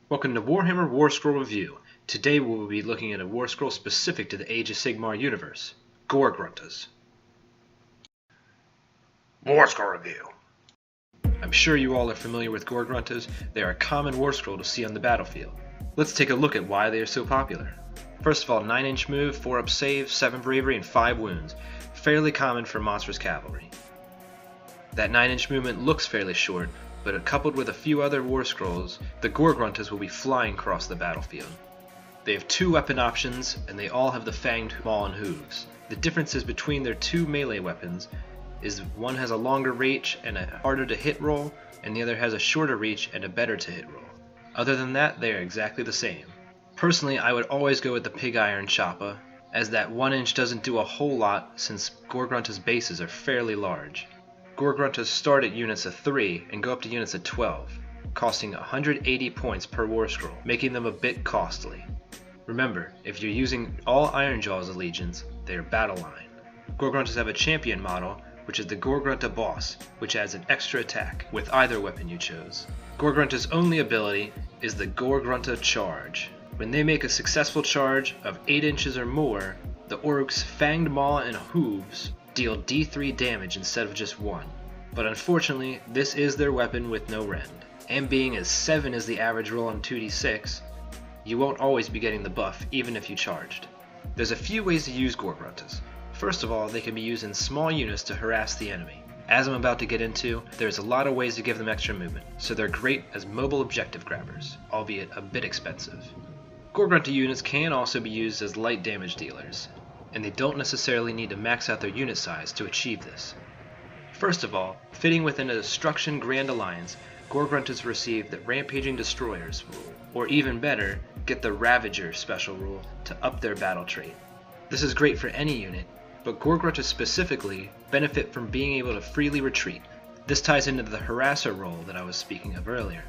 Welcome to Warhammer Warscroll Review. Today we will be looking at a Warscroll specific to the Age of Sigmar universe, Gore-Gruntas. Warscroll Review. I'm sure you all are familiar with Gore-Gruntas. They are a common Warscroll to see on the battlefield. Let's take a look at why they are so popular. First of all, 9-inch move, 4-up save, 7 bravery, and 5 wounds. Fairly common for monstrous cavalry. That 9-inch movement looks fairly short, but coupled with a few other Warscrolls, the Gore-Gruntas will be flying across the battlefield. They have 2 weapon options, and they all have the fanged maw and hooves. The differences between their 2 melee weapons is one has a longer reach and a harder to hit roll, and the other has a shorter reach and a better to hit roll. Other than that, they are exactly the same. Personally, I would always go with the pig iron choppa, as that 1-inch doesn't do a whole lot since Gore-Gruntas bases are fairly large. Gore-Gruntas start at units of 3 and go up to units of 12, costing 180 points per Warscroll, making them a bit costly. Remember, if you're using all Ironjaw's allegiance, they are battle line. Gore-Gruntas have a champion model, which is the Gore-Grunta boss, which adds an extra attack with either weapon you chose. Gore-Grunta's only ability is the Gore-Grunta charge. When they make a successful charge of 8 inches or more, the Orruk's fanged maw and hooves deal D3 damage instead of just 1. But unfortunately, this is their weapon with no rend. And being as 7 is the average roll on 2d6, you won't always be getting the buff even if you charged. There's a few ways to use Gore-Gruntas. First of all, they can be used in small units to harass the enemy. As I'm about to get into, there's a lot of ways to give them extra movement, so they're great as mobile objective grabbers, albeit a bit expensive. Gore-Grunta units can also be used as light damage dealers, and they don't necessarily need to max out their unit size to achieve this. First of all, fitting within a Destruction Grand Alliance, Gore-Gruntas receive the Rampaging Destroyers rule, or even better, get the Ravager special rule to up their battle trait. This is great for any unit, but Gore-Gruntas specifically benefit from being able to freely retreat. This ties into the Harasser role that I was speaking of earlier.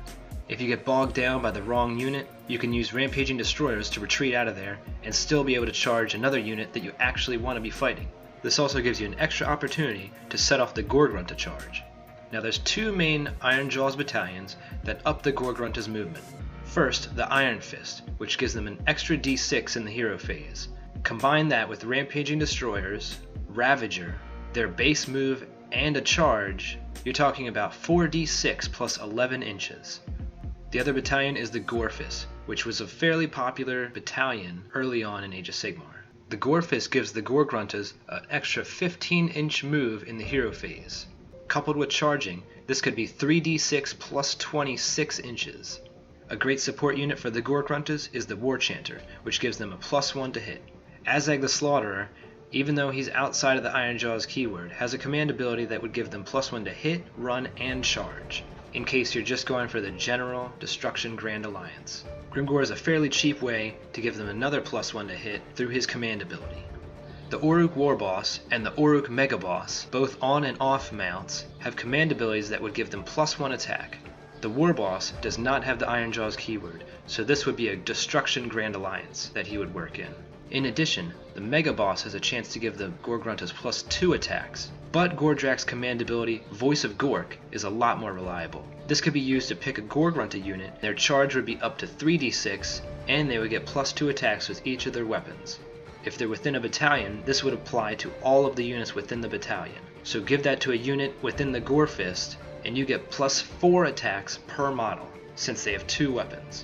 If you get bogged down by the wrong unit, you can use Rampaging Destroyers to retreat out of there and still be able to charge another unit that you actually want to be fighting. This also gives you an extra opportunity to set off the Gore-Grunta charge. Now there's 2 main Ironjaw's battalions that up the Gore-Grunta's movement. First, the Iron Fist, which gives them an extra d6 in the hero phase. Combine that with Rampaging Destroyers, Ravager, their base move, and a charge, you're talking about 4d6 plus 11 inches. The other battalion is the Gore Fist, which was a fairly popular battalion early on in Age of Sigmar. The Gore Fist gives the Gore-Gruntas an extra 15-inch move in the hero phase. Coupled with charging, this could be 3d6 plus 26 inches. A great support unit for the Gore-Gruntas is the War Chanter, which gives them a +1 to hit. Azag the Slaughterer, even though he's outside of the Ironjaw's keyword, has a command ability that would give them +1 to hit, run, and charge, in case you're just going for the general Destruction Grand Alliance. Grimgor is a fairly cheap way to give them another +1 to hit through his command ability. The Orruk Warboss and the Orruk Megaboss, both on and off mounts, have command abilities that would give them +1 attack. The Warboss does not have the Ironjaw's keyword, so this would be a Destruction Grand Alliance that he would work in. In addition, the Megaboss has a chance to give the Gore-Gruntas +2 attacks, but Gordrak's command ability, Voice of Gork, is a lot more reliable. This could be used to pick a Gore-Grunta unit, their charge would be up to 3d6, and they would get +2 attacks with each of their weapons. If they're within a battalion, this would apply to all of the units within the battalion. So give that to a unit within the Gore Fist, and you get +4 attacks per model, since they have 2 weapons.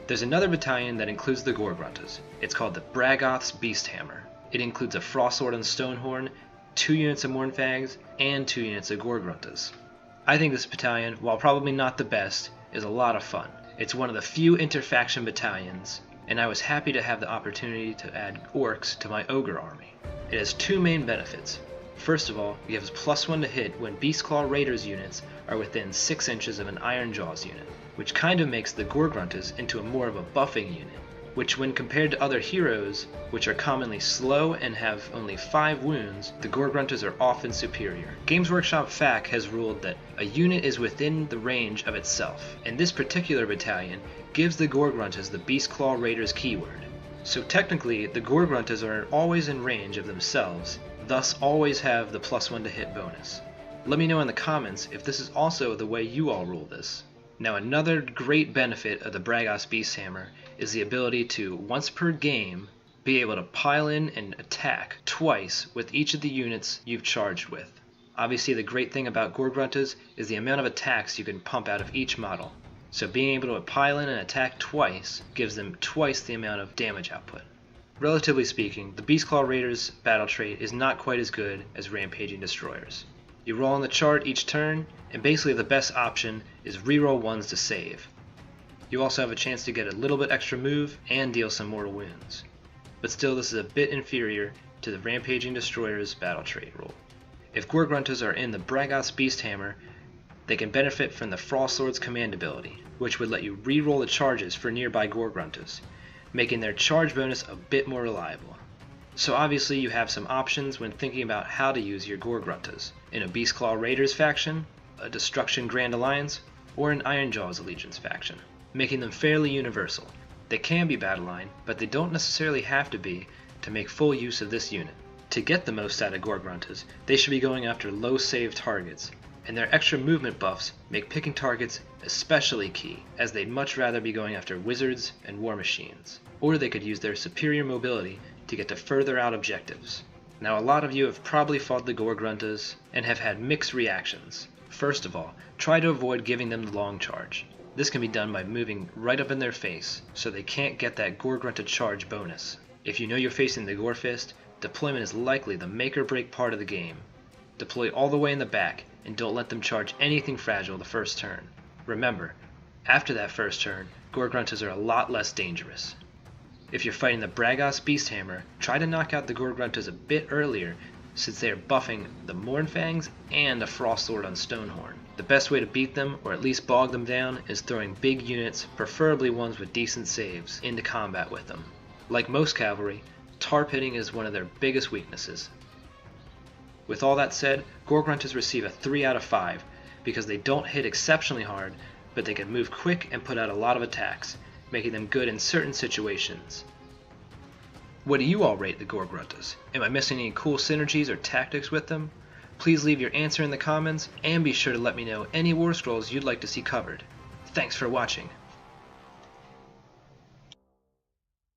There's another battalion that includes the Gore-Gruntas. It's called the Bragoth's Beasthammer. It includes a Frostsword and Stonehorn, 2 units of Mournfags, and 2 units of Gore-Gruntas. I think this battalion, while probably not the best, is a lot of fun. It's one of the few interfaction battalions, and I was happy to have the opportunity to add Orcs to my Ogre army. It has 2 main benefits. First of all, it gives +1 to hit when Beastclaw Raiders units are within 6 inches of an Ironjaw's unit, which kind of makes the Gore-Gruntas into a more of a buffing unit, which when compared to other heroes, which are commonly slow and have only 5 wounds, the Gore-Gruntas are often superior. Games Workshop FAQ has ruled that a unit is within the range of itself, and this particular battalion gives the Gore-Gruntas the Beastclaw Raiders keyword. So technically, the Gore-Gruntas are always in range of themselves, thus always have the +1 to hit bonus. Let me know in the comments if this is also the way you all rule this. Now another great benefit of the Bragos Beast Hammer is the ability to, once per game, be able to pile in and attack twice with each of the units you've charged with. Obviously the great thing about Gore-Gruntas is the amount of attacks you can pump out of each model. So being able to pile in and attack twice gives them twice the amount of damage output. Relatively speaking, the Beastclaw Raiders battle trait is not quite as good as Rampaging Destroyers. You roll on the chart each turn, and basically the best option is reroll ones to save. You also have a chance to get a little bit extra move and deal some mortal wounds. But still, this is a bit inferior to the Rampaging Destroyers battle trait rule. If Gore-Gruntas are in the Bragos Beast Hammer, they can benefit from the Frostlord's command ability, which would let you re-roll the charges for nearby Gore-Gruntas, making their charge bonus a bit more reliable. So obviously you have some options when thinking about how to use your Gore-Gruntas, in a Beastclaw Raiders faction, a Destruction Grand Alliance, or an Ironjawz Allegiance faction, making them fairly universal. They can be Battalion, but they don't necessarily have to be to make full use of this unit. To get the most out of Gore-Gruntas, they should be going after low save targets, and their extra movement buffs make picking targets especially key, as they'd much rather be going after wizards and war machines. Or they could use their superior mobility to get to further out objectives. Now a lot of you have probably fought the Gore-Gruntas and have had mixed reactions. First of all, try to avoid giving them the long charge. This can be done by moving right up in their face so they can't get that Gore-Grunta charge bonus. If you know you're facing the Gore Fist, deployment is likely the make or break part of the game. Deploy all the way in the back and don't let them charge anything fragile the first turn. Remember, after that first turn, Gore-Gruntas are a lot less dangerous. If you're fighting the Bragos Beast Hammer, try to knock out the Gore-Gruntas a bit earlier since they are buffing the Mournfangs and a Frostlord on Stonehorn. The best way to beat them, or at least bog them down, is throwing big units, preferably ones with decent saves, into combat with them. Like most cavalry, tar pitting is one of their biggest weaknesses. With all that said, Gore-Gruntas receive a 3 out of 5 because they don't hit exceptionally hard, but they can move quick and put out a lot of attacks, making them good in certain situations. What do you all rate the Gore-Gruntas? Am I missing any cool synergies or tactics with them? Please leave your answer in the comments, and be sure to let me know any Warscrolls you'd like to see covered. Thanks for watching.